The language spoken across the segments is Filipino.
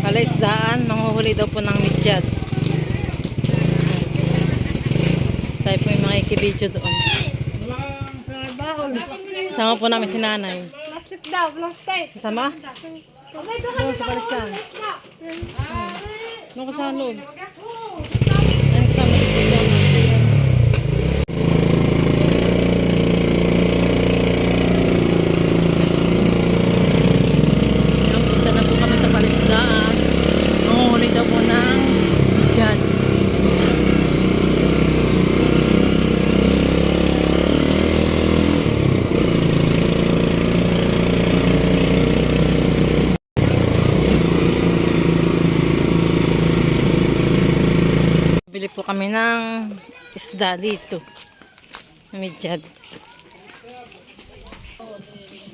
Palaisdaan, nanguhuli daw po ng midyat. Tayo po yung mga ikibidyo doon. Sama po namin si nanay. Plastic daw, plastic. Sama? Oo, sa palaisdaan. Doon ka sa loob. Ano kasama dito? Punta na po kami sa palaisdaan. Nanguhuli daw po ng midyat. Bili po kami ng isda dito. Midyat.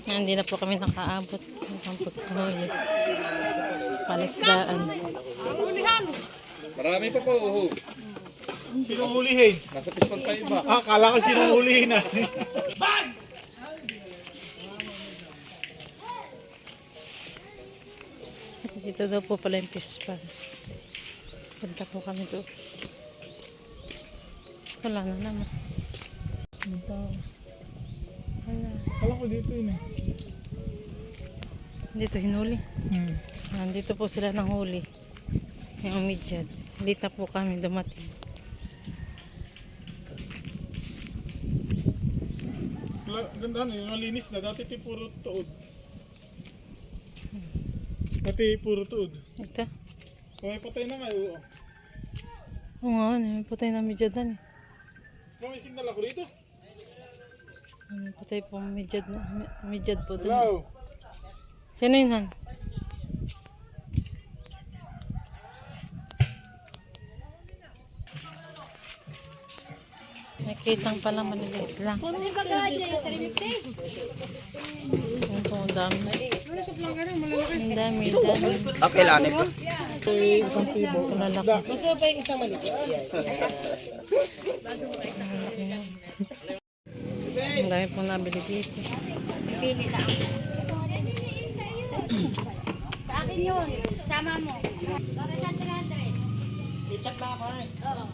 Hindi na po kami nakaabot ng pagkahuli. Palisdaan. Marami pa po, uho. Sino hulihin? Nasa pispan pa iba. Kala ko sino hulihin na. Dito daw po pala yung pispan. Punta po kami doon. Wala na naman. Wala. Kala ko dito yun eh. Dito hinuli. Nandito po sila ng huli. Yung midyat. Lita po kami dumating. Ganda na, yung linis na. Dati ito puro tuod. Dati puro tuod. Ito. Kung may patay na nga, oo. Oo nga, may patay na midyatan eh. Kung may signal ako rito. May patay po midyat na. Midyat po doon. Hello. Sino yun, Han? May kitang pala maliliit lang. Ano po, ang dami. Ang dami, ang dami. Okay, lani po. Malalaki. Gusto pa yung isang maliit. Ang dami po nabili dito. Pili lang. Sa akin yun. Sama mo. 300. I-chat lang ako eh. Oo.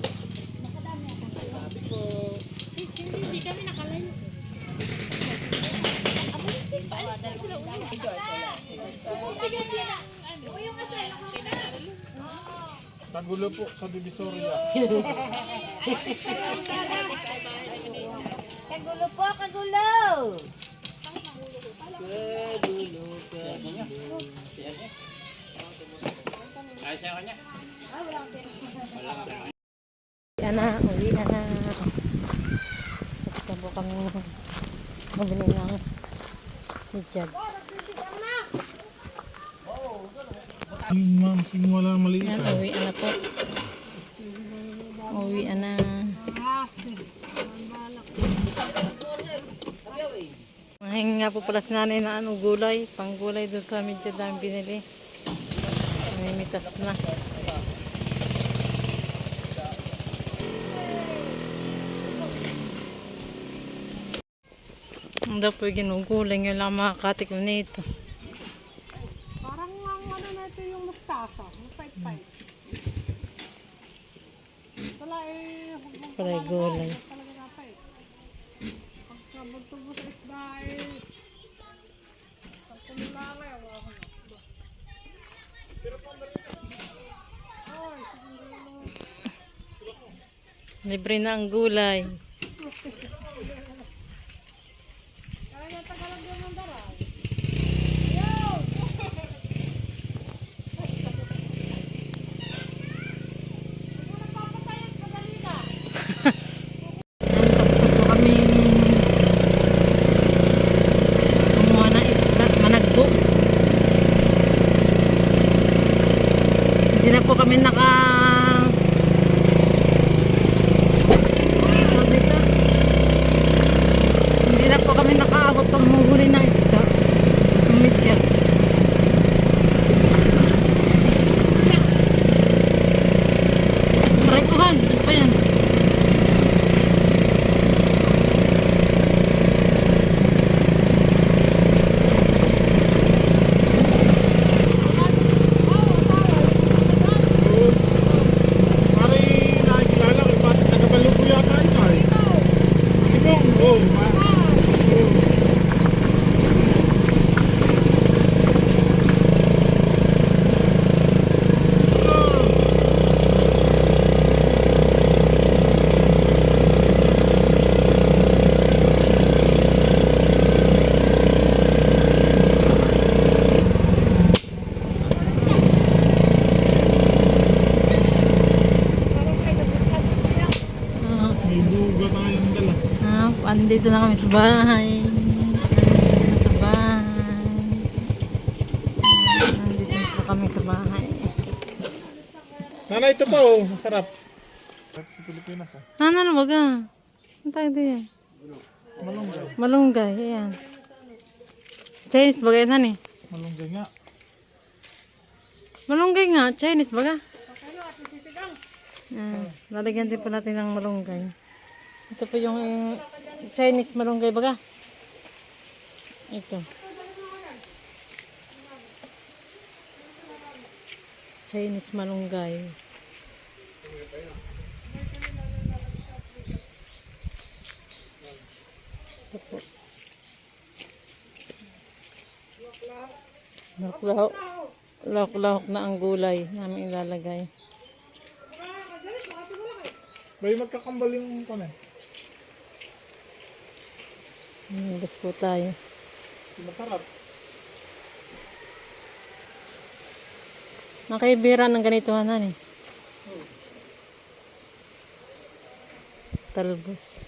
Sabi ko. Hindi kami nakalain. Abo, paalis na sila ulo. Yung kasi, Kagulo po sa Divisoria. Kagulo po, kagulo. Yan na, uwi na. Tapos na po kami mabili ng midyat. Ma'am, simula lang maliit. Yan, uwi na po. Uwi na. Mahingi nga po pala si nanay na gulay. Panggulay doon sa midyat namin binili. May mitas na. Ang daw po ginugulay ngayon lang makakatik mo nito. Parang ang ano na ito yung mustasa. Yung pait-pait. Wala eh. Pala gulay. Talaga na pait. Pagka magtubo sa isda eh. Pagkumula na yan. Wala ko na. Libre na ang gulay. Kaya natagalan din ng daray. Tapos na po kami kumuha ng isda, managbo. Hindi na po kami hindi na po kami nakaabot pag muhuli ng isda. Ng midyat. Aray ko, Han. Ano pa yan? Nandito na kami sa bahay. Nandito na sa bahay. Nandito na kami sa bahay. Nanay, ito pa oh. Masarap. Sa Pilipinas ah. Ano ba ga? Ang tawag din yan? Malunggay. Malunggay. Ayan. Chinese bagay na ni. Malunggay nga. Malunggay nga. Chinese baga. Lalagyan din po natin ng malunggay. Ito po yung Chinese malunggay baga. Ito. Chinese malunggay. Ito po. Lahok-lahok na ang gulay namin ilalagay. Bay, magkakambal yung ano eh. Gas po tayo. Masarap. Nakaibira ng ganito hanan eh. Talbos.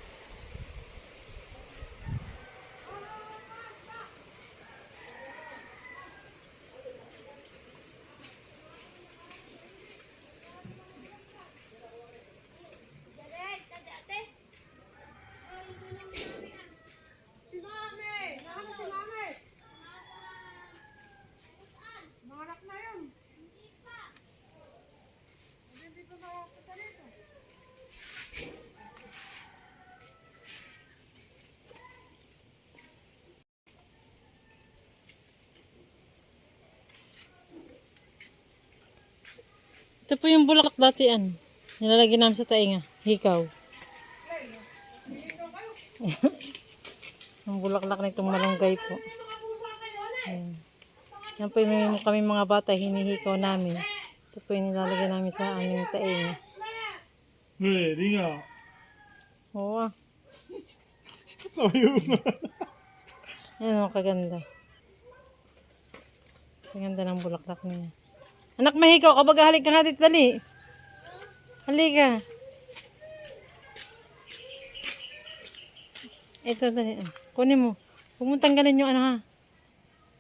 Si Mami! Nakano si Mami? Manganak na yun. Hindi ko nakakita dito. Ito po yung bulaklak datian. Nilalagyan namin sa tainga. Hikaw. Ang bulaklak na itong malunggay po. Ayan. Yan po yung kami mga bata, hinihikaw namin. Ito po yung nilalagyan namin sa aming tainga. Di nga. Oo ah. So yun. Ayan o, kaganda. Kaganda ng bulaklak niya. Anak, mahikaw ka baga, halik ka nga dito, dali. Halika. Ito, dali. Kunin mo. Pumuntang ganin yung ano ha.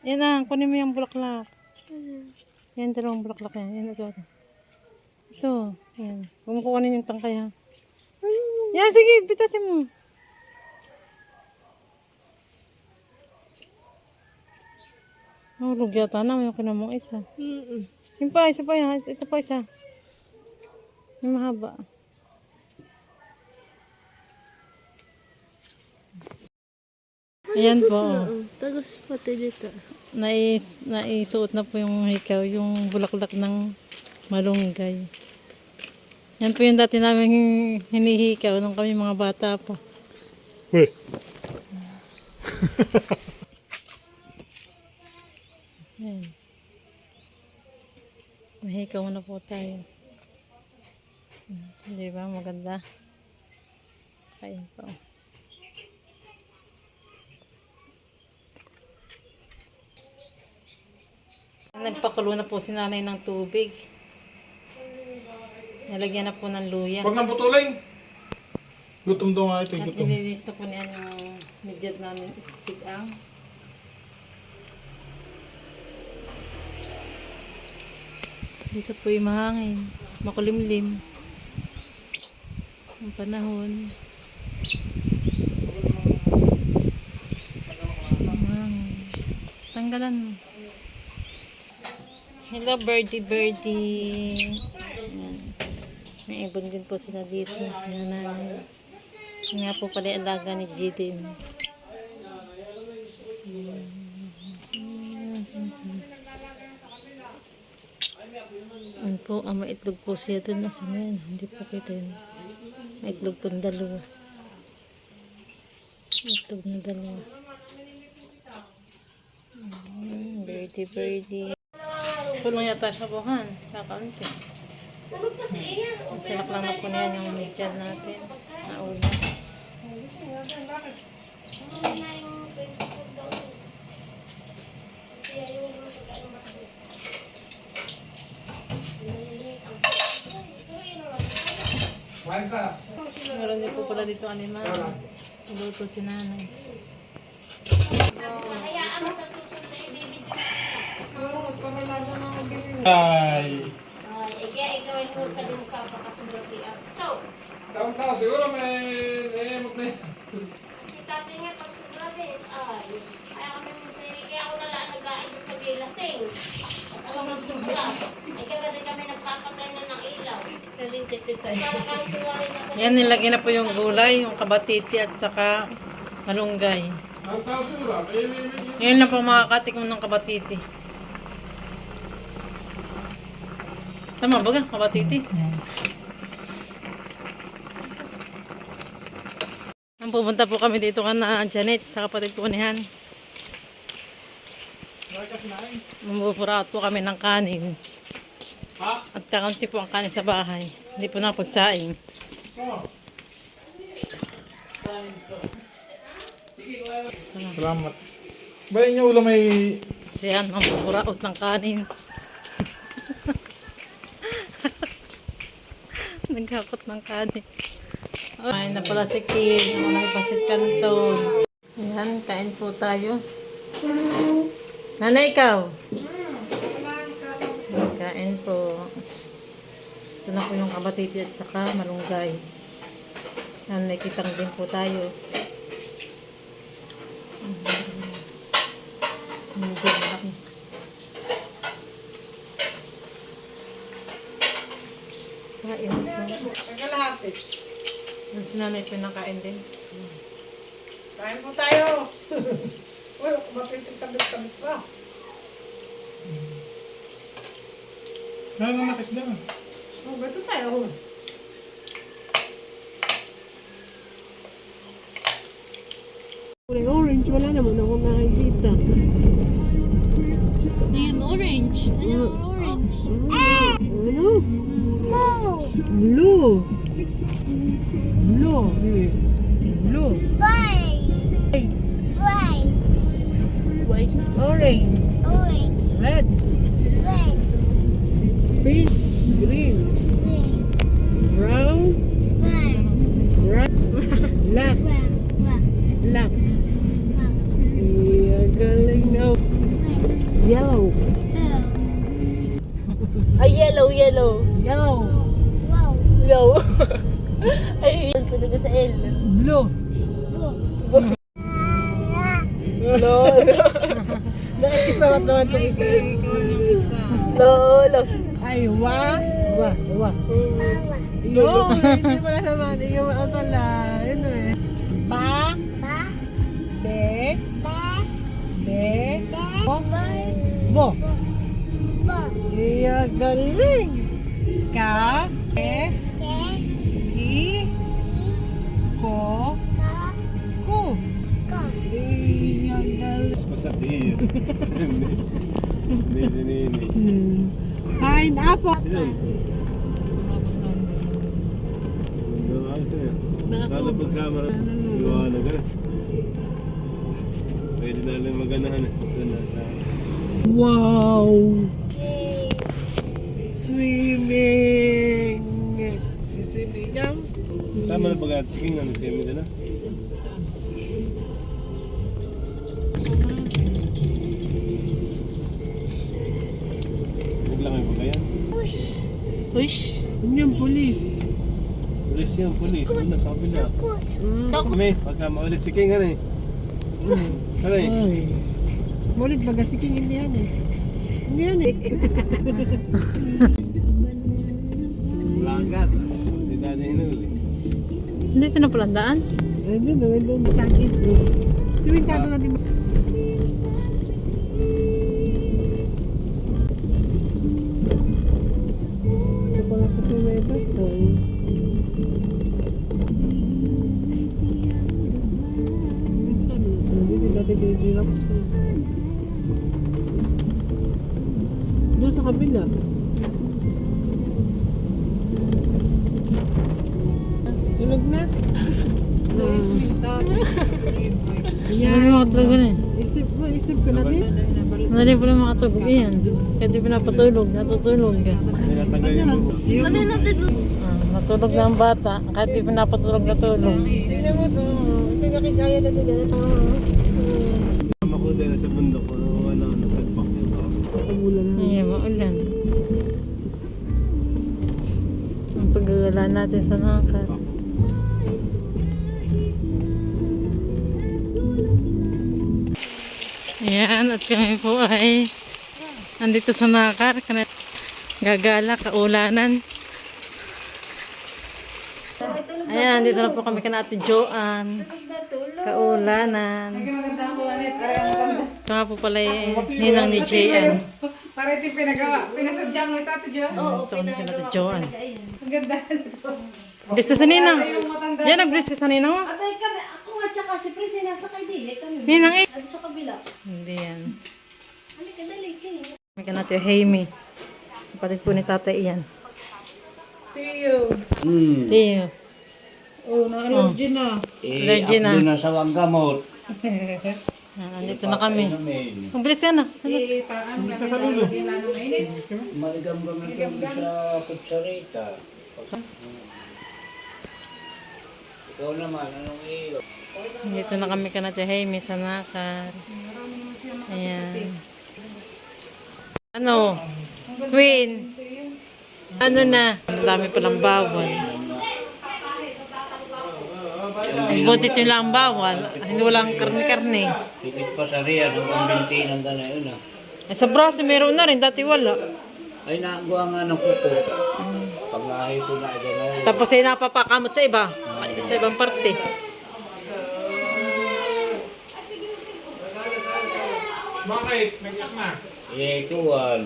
Yan na, kunin mo yung bulaklak. Yan, dalawang bulaklak yan. Yan, ito. Ito. Yan. Kumukunin yung tangkay ha. Yan, sige, pitasin mo. Nahulog yata na, may kinamong isa. Yung pa, isa pa yan. Ito pa isa. Yung mahaba. Ayan po. Tagas pati dito. Naisuot na po yung hikaw, yung bulaklak ng malunggay. Yan po yung dati namin hinihikaw nung kami mga bata pa. Weh. Ayan. Mahikaw na po tayo. Di ba? Maganda. Saka yun po. Nagpakulo na po si nanay ng tubig. Nalagyan na po ng luya. Huwag nang putulin. Gutom daw nga ito. At Gutom. inilis na po niyan yung medyat namin sigang. Dito po yung mahangin. Makulimlim. Ang panahon. Mahangin. Tanggalan mo. Hello, birdie. Ayan. May ibon din po sila dito. Sila nanay. Yan nga po pala yung alaga ni GD. Ano po, maitlog po siya doon. Nasa na yan. Hindi po kita yun. Maitlog po ng dalawa. Maitlog na dalawa. Birdie. Tulong yata siya buhan. Kakaunti. Silak lang na po niyan yung medyad natin. Nauna. Meron din po pala dito animal. Luto si nanay. Hayaan mo sa susunod na ibibidyo na kita. Ay. Kaya ikaw ay huwag ka din papakasubrati ako. So, Taon-taon siguro may may si tatay nga pag subrati, ay, kaya kami masayari. Kaya ako nalaan nag-aayos pag ilasing. At alam mo sobra. Ay kagad kami nagpapatay na ng ilaw. Para kahit tuwari na sa Yan, nilagyan na po yung gulay, yung kabatiti at saka malunggay. ang taon siguro. May Ngayon lang po makakatikom ng kabatiti. Tama ba ka, kabatiti? Ang pupunta po kami dito na Janet sa kapatid ko ni Han. Mamupuraot po kami ng kanin. At kakaunti po ang kanin sa bahay. Hindi po napagsaing. Salamat. Ba yung ulo may... Si Han mamupuraot ng kanin. Nagkakot ng kanin. Ay, na pala si Kim. Ako nagpasit kanton. Ayan, kain po tayo. Nanay, ikaw? Kain po. Ito na po yung kabatiti at saka malunggay. Yan, may kitang din po tayo. Hindi malaki. Kain po. Kagalahati. Yan si nanay pinakain din. Kain po tayo. Uy, mapitig-tabit-tabit ba? Ano na nakisda na? Oh, beto tayo. Orange, wala naman ako nakikita. Ayun, orange. Ayun, orange. Ano? Blue. Blue. Blue. White. Orange. Red. Pink. Green. Brown. Black. Black. Yeah, galing na. Yellow. Ay, yellow. Yellow. Yellow. Ay, yun talaga sa L. Blue. Nakikisawat naman ito isa. Lolo. Ay, wa. Yo, hindi pala naman. Ikaw mautala. Yun eh. Ba. Be. Bo. Iya, galing. Ka. I. Ko. Ku. Iya, galing. Pasati. Hindi. Pineapple. Lalo pagsama liwanag ka na. Pwede na lang maganahan eh. Doon sa... Wow! Swimming! Swimming ka? Sama na pag sige nga, nag-swimming ka na. Naglakay pa kaya? Push. Ano yung police? Pulis yan, pulis. Doon na sa kabila. Kami, pagka maulit si King, ano eh. Ano eh? Ay. Mulit baga si King, hindi yan eh. Hindi yan eh. Lagat. Hindi na hinuli. Hindi ito na palang daan. Doon. Tagit. Swimming ka doon natin. Ito pala ko sa may bato. Doon sa kabila. Tulog na. Madali makatulog na eh. Isip ko na din. Madali pala makatulog. Iyan. Kaya di pinapatulog. Natutulog ka. Sinatanggalin mo. Natulog na ang bata. Kahit di pinapatulog natulog. Tingnan mo to. Hindi nakikaya na din. Tama ko din sa bundok ko. Nagtagpak yung Pagulan na. Iya, maulan. Ang paggagala natin sa nakar. Ayan, at kami po ay andito sa nakar. Gagala, kaulanan. Ayan, dito na po kami kana Ate Joanne. Kaulanan. Ito nga po pala yung ninang ni JN. Para ito pinagawa. Pinasadya mo ito, Ate Jo. Ito kami kana Ate Joanne. Ang ganda nito. Bless ka sa ninang. Yan, nag-bless ka sa ninang mo. Abay kami, ako nga tsaka si Prince ay nasa kaibili kami. Ninang eh. At sa kabila. Hindi yan. Ano ka dali kayo? Kami kana Ate Haimie. Kapatid po ni tatay yan. Tiyo. Tiyo. Oh, na-allergy na. Allergy na. Doon na sa gamot. Nandito na kami. Ang bilis yan ah. Eh, paano ka sa lulo? Maligam kami sa kutsarita. Ikaw naman, anong iyo? Dito na kami kana Ate Haimie sa nakar. Ayan. Ano? Queen. Ano na? Ang dami palang bawal. Butit yung lang bawal. Hindi walang karne-karne. Higit pa sa riyan, hanggang bintinan ka na yun ah. Eh, sa braso meron na rin. Dati wala. Ay, nagawa nga ng kuko. Pag nakahito na ito na yun. Tapos ay napapakamot sa iba. Sa ibang parte. Bakit? Nag-iyak na. Ikuan.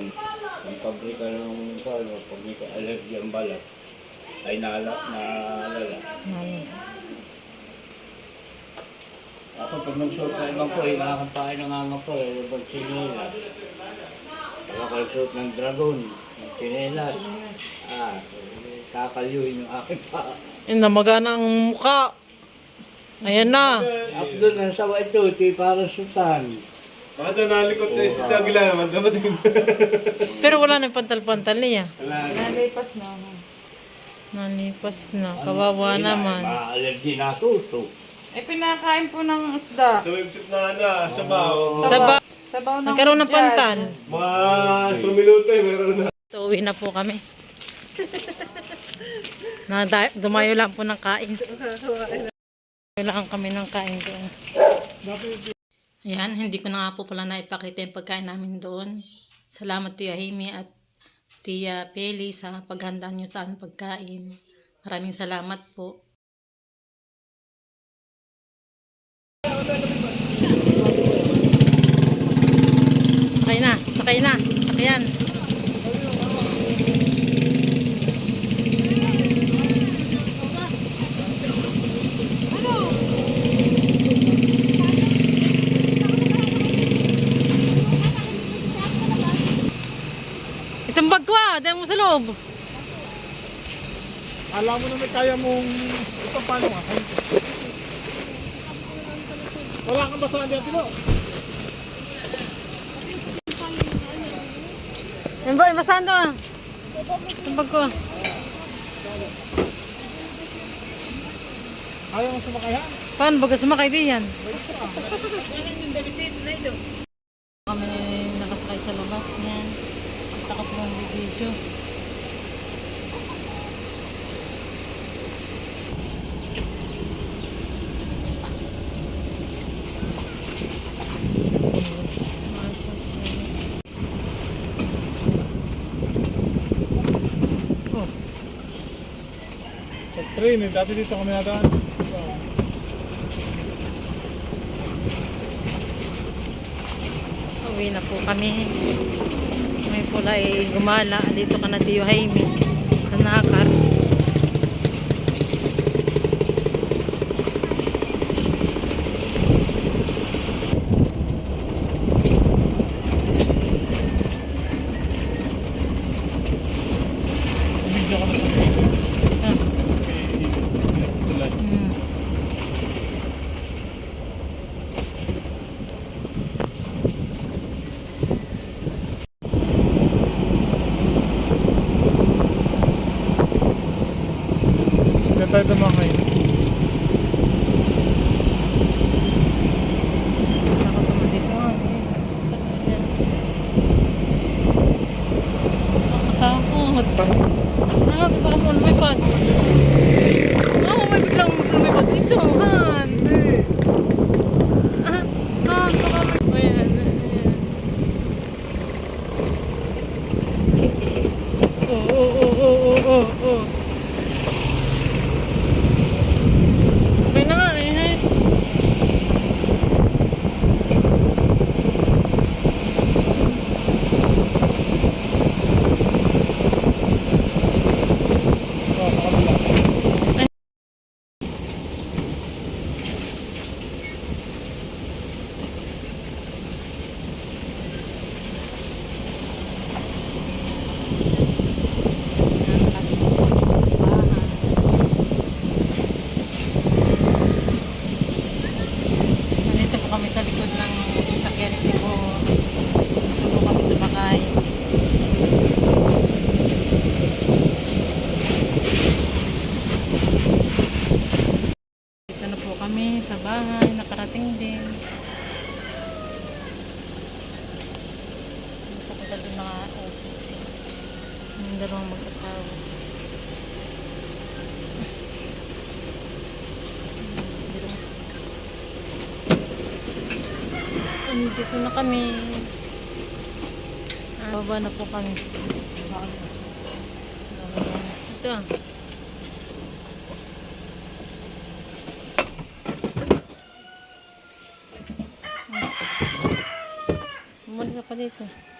Ang pabrika ng palo, pag may allergy ang balat, ay naalala. Ako pag nag-short na ibang ko, nakakampain ng nga po, pag chinelas. Pag nag-short ng dragon, ng chinelas, kakalyuin yung aking pa. Yung namagana ang mukha. Ayan na. Abdul, ang sawa ito, parang sultan. Baka nalikot na si Tagila naman. Dapat Pero wala na yung pantal-pantal niya. Nalipas na. Nalipas na. Kawawa naman. Ma-allergy na suso. Eh, pinakain po ng isda. sa website na sabaw. Sa Sabaw ng nagkaroon ng hudyat. pantal. Mga suminuto eh, meron na. So, uwi na po kami. Dumayo lang po ng kain. Dumayo lang kami ng kain doon. Ayan, hindi ko na nga po pala naipakita yung pagkain namin doon. Salamat Tia Haimie at Tia Peli sa paghanda nyo sa aming pagkain. Maraming salamat po. Sakay na, sakyan. Itong bag ko dahil mo sa loob. Alam mo na may kaya mong ito paano nga. Wala kang basahan dyan, Tino. Yan ba, basahan to Itong bag ko. Ayaw mo sumakaya? Paano baga sumakay din yan? Kami nakasakay sa labas niyan. Takot mo ang video. Sa train eh, dati dito kami nadaan. Uwi na po kami. May pula ay gumala. Dito ka na Tia Haimie sa nakar. Video ka na sa train. Hmm. tayo tumakay. Ako naman dito. Nakatakot. Baka mo lumipad. May biglang lumipad dito. Han. Baka may... Ayan. Oh. Okay na nga eh. Nandito po kami sa likod ng sasakyan ni Tibo. Dito po kami sumakay. Dito na po kami sa bahay. Nakarating din. Dito ko sa doon nakaupo. Yung dalawang mag-asawa. Dito na kami. Baba na po kami. Ito. Bumalik ka pa dito.